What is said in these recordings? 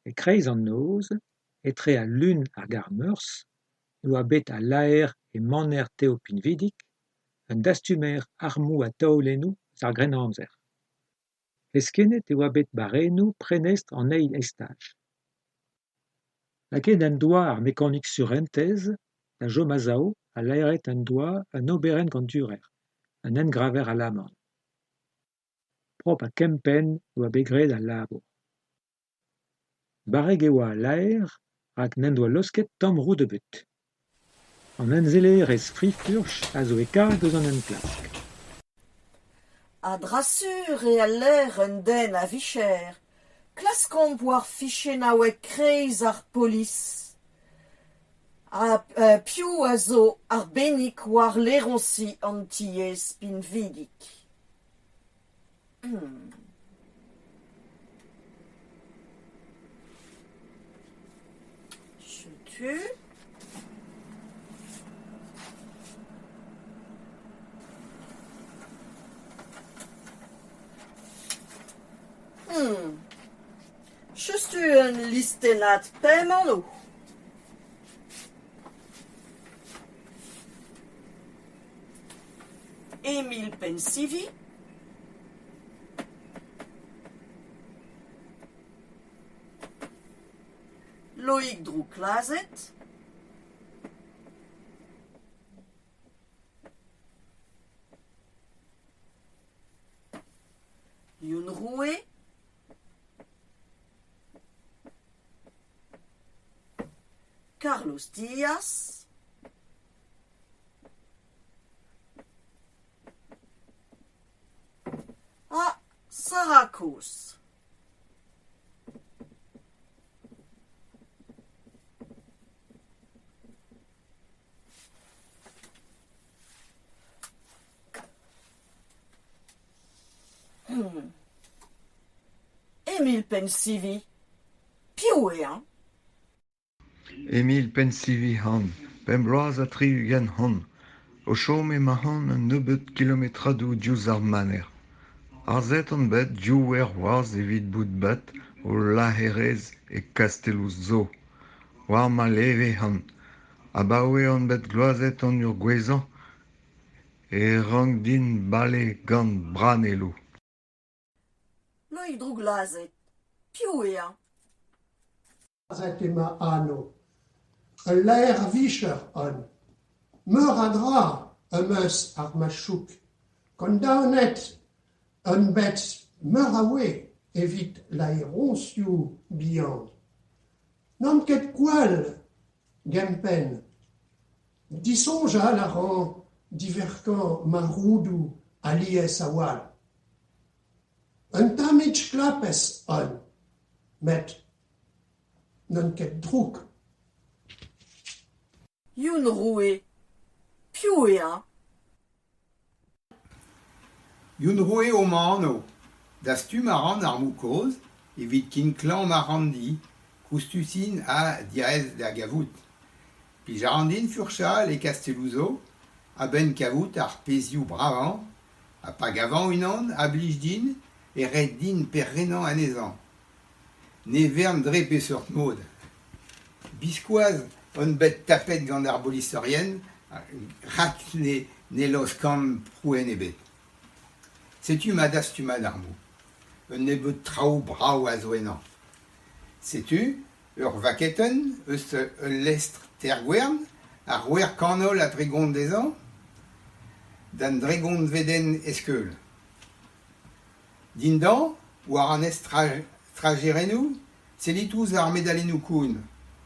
e kreiz an noz, etre a lun ar gar meurs, nou a bet a laer e maner teo pinvidik, un dastumer armou a taolennoù ar Grennamzer. Eskenet e oa bet barennoù prenest an eil estaj. Lakaet un doa ar mekanik surentez, da jo mazao a laeret un doa un oberen ganturer, un engraver a lamant. Prop a kempenn oa begred al labour. Barreg e oa a laer rak n'en doa losket tamm roud ebet. An enzelerez frifurch a zo e kard eus an enplask. A drasur e al ler un den a vicher, klaskomp war fichenaouek kreiz ar polis. Piv a zo arbennik war leronsi an tiez pinvidik. Setu. Justu un listenat pemant o. Emil Pensivi. Loïc Drouklazet. Youn Roué. Carlos Diaz. Sarakos. Emil Pensivi. Piv eo, Emil Pensivi han, pembloaz a triugen hon, o chom e ma hon un nebeut kilometradou diouz ar maner. Ar zet an bet diouer waz evit bout bat o laherez e kastelouz zo. War ma leve han, abaoe an bet gloazet an ur gwezan e rang din bale gant branello. Loïc Drouklazet. Piv eo. Zet ema anno. Un laer vicher on. Meur a dra meus ar machouk. Kon daonet un bet meur a we evit laeronsioù bihan. N'an ket gwall gempen. Disonja la ran diverkan maroudou a lies a wal. Un tamid klapes on. Met n'an ket drouk. Youn Roué. Piv eo. Youn Roué o mano, dastu maran ar moukoz, evit kin klan marandi, koustusin a diarez da gavout. Pi jarandin furchal e kastelouzo, a ben kavout ar pezioù bravan, a pagavan unan, a blij din, e red din perrenan anezan. Ne vern dre pe seurt mod. Biskoaz on bet tapet gant ar bolistorien, rak ne los kam prouen ebet. Setu ma dastu ma darmou. Un nebet traoù brav a zo ennan. Setu, ur vaketen, eus lestr tergwern, ar wer kanol a dregont dezan, dan dregont veden eskeul. Dindan, war an est trajerennou, selitouz ar medalennou koun,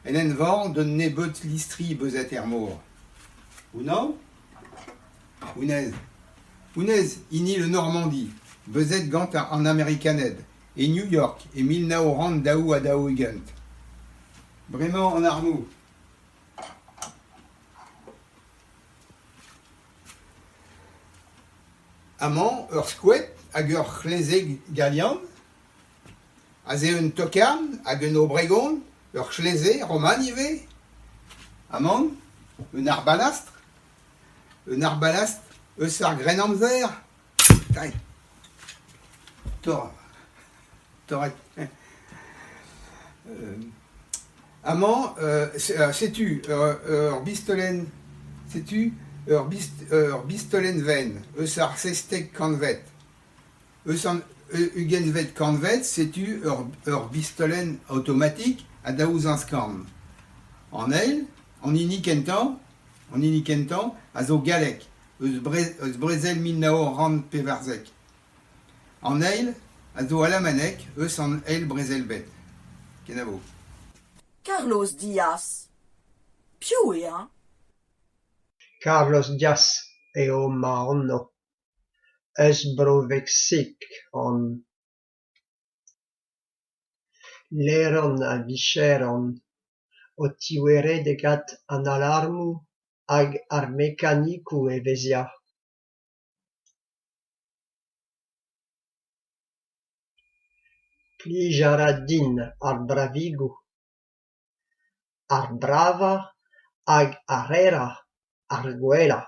en en van d'un nebet listri beuzet er mor. Ounav? Ounez. Ounez, ini le Normandie, beuzet gant an Amerikaned, e New York, e 1900 daou a daou egent. Bremañ an armou. Amañ, ur skouet hag ur chlezeg galian, a ze un tokarn hag un obregon, ur chleze roman ive. Amañ, un arbalastr. Un arbalastr eus ar Grennamzer. Tai. Toret. Amant, sais-tu, bistolen, sais-tu, bistolen ven, sar sestek kanvet, ugenvet kanvet, sais-tu, bistolen automatique, à daouzanskam. En eil, en inikentan, a zo galek, eus brezel min nao ran pevarzek. En eil, a zo alamanek, eus an eil brezel bet. Kenavo. Carlos Diaz. Più, hein? Carlos Diaz eo marno. Eus brovexik on leron a vicheron o tiweredegat an alarmou hag ar mekanikou e vezia. Plij a ra din ar bravigou, ar brava hag ar era ar gwella.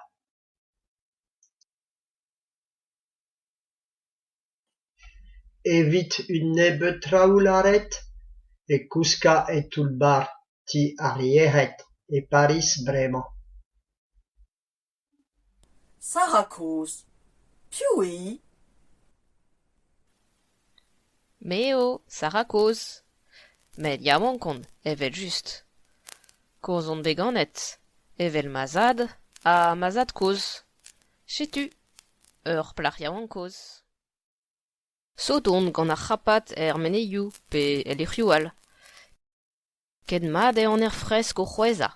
Evit un nebeut traoularet e kouska e toullbar ti ar yec'hed e Paris bremañ. Sarakoz. Più, Meo, Sarah koz. Met yaouankon, evel just. Koz on deganet, evel mazad, a mazad koz. Setu, plach yaouankoz. Sodon gant ar c'hapat meneiou pe el c'hioal. Ket mat eo an fresk o c'hweza.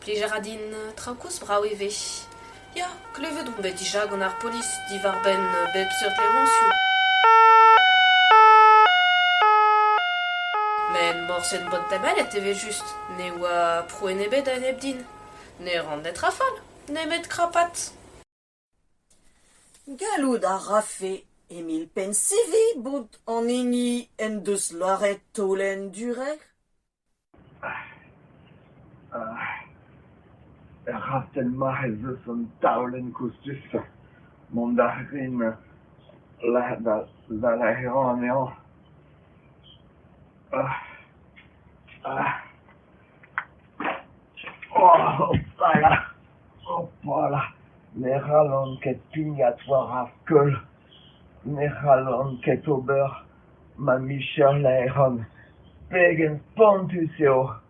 Plij a ra din traoù-koz brav eve. Ya, klevet on bet dija gant ar polis divar ben bep seurt leonsioù. Men morset bot tabalet eve just, ne oa prouen ebet a neb din. Ne ran net rafal, ne met krapat. Galloud a rafe Emil Pensivi bout an eni en deus loaret tolen durer. Rasten ma eus an taolenn koustus mont ar rin la heran anean. Opala, ne c'hallan ket pignat war ar skol, ne c'hallan ket ober ma Michel la heran, pegen spontus eo.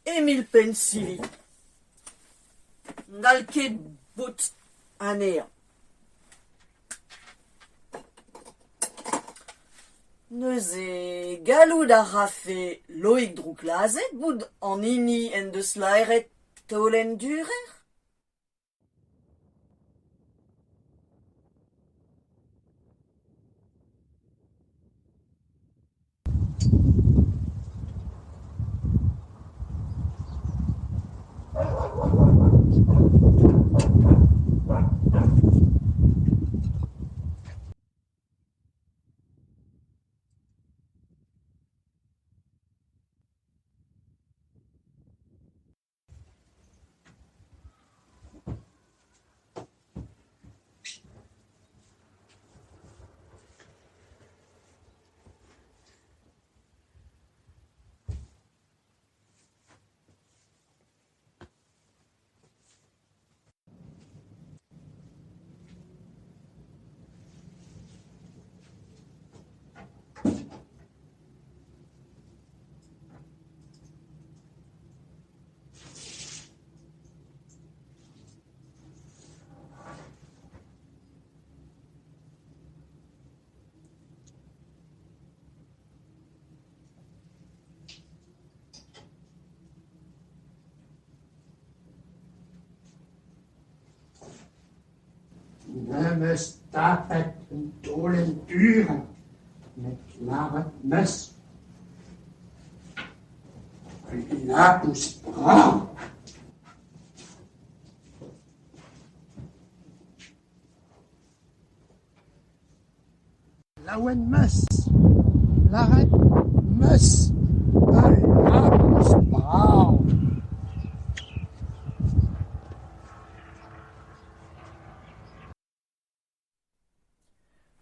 Emil Pensivi. Nalket bout anean. Neuze galloud a rafe Loïc Drouklazet bout an ini en deus laeret tolen durer. Nemes tapet een tolen duren met klare mes. Een lapus braam. Lawen mes, lare mes, een lapus braam.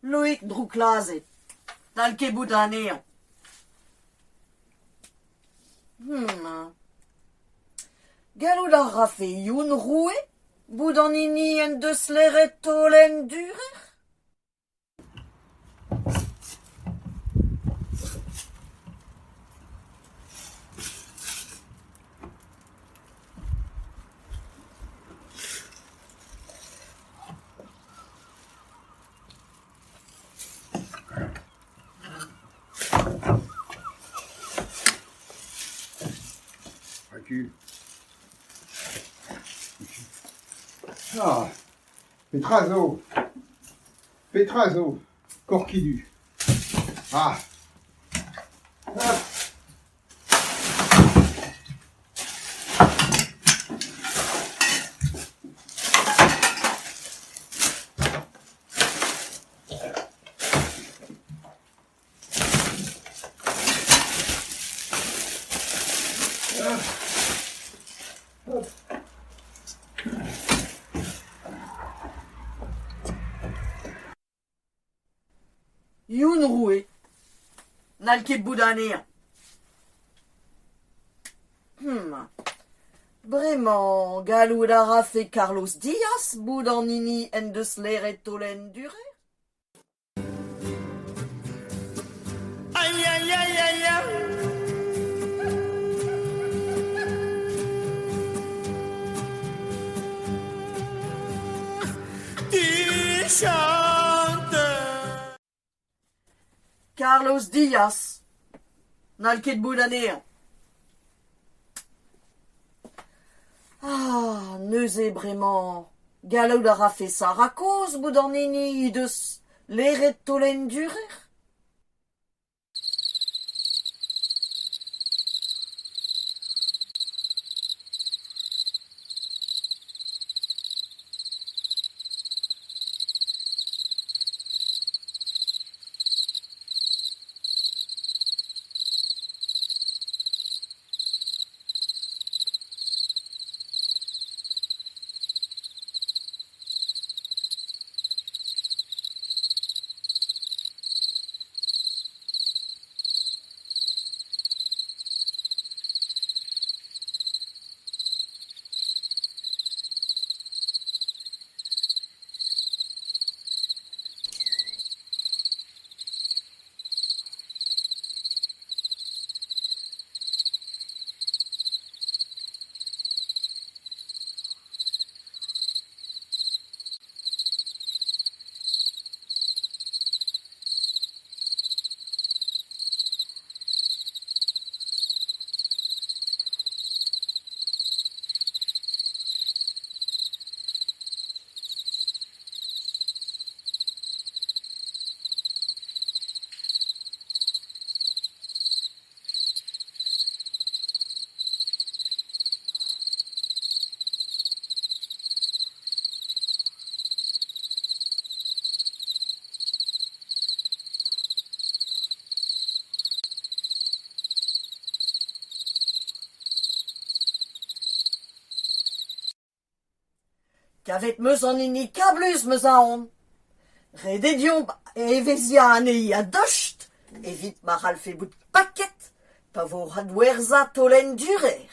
Loïc Drouklazet. N'al ket bout anezhañ. Gallout a rafe youn roue, bout an hini en deus leret tolen durer. Ah, Petrazo. Petrazo. Corquidu. Ah. Hop. Youn roue, n'al ket bout anezhañ. Bremañ, gallout a rafe Carlos Diaz, bout an hini en deus leret tolen durer. Aïe aïe aïe aïe aïe. Tu chantes. Carlos Diaz, n'al ket bout anezhañ. Ah, neuze bremañ, gallout a rafe Sarakoz, bout an hini deus leret tolen durer. Kavet meus an hini kablus meus aon. Rededion evezia anei a docht, evit ma c'hall fe bout paket, pa vo radwerzha tolen durer.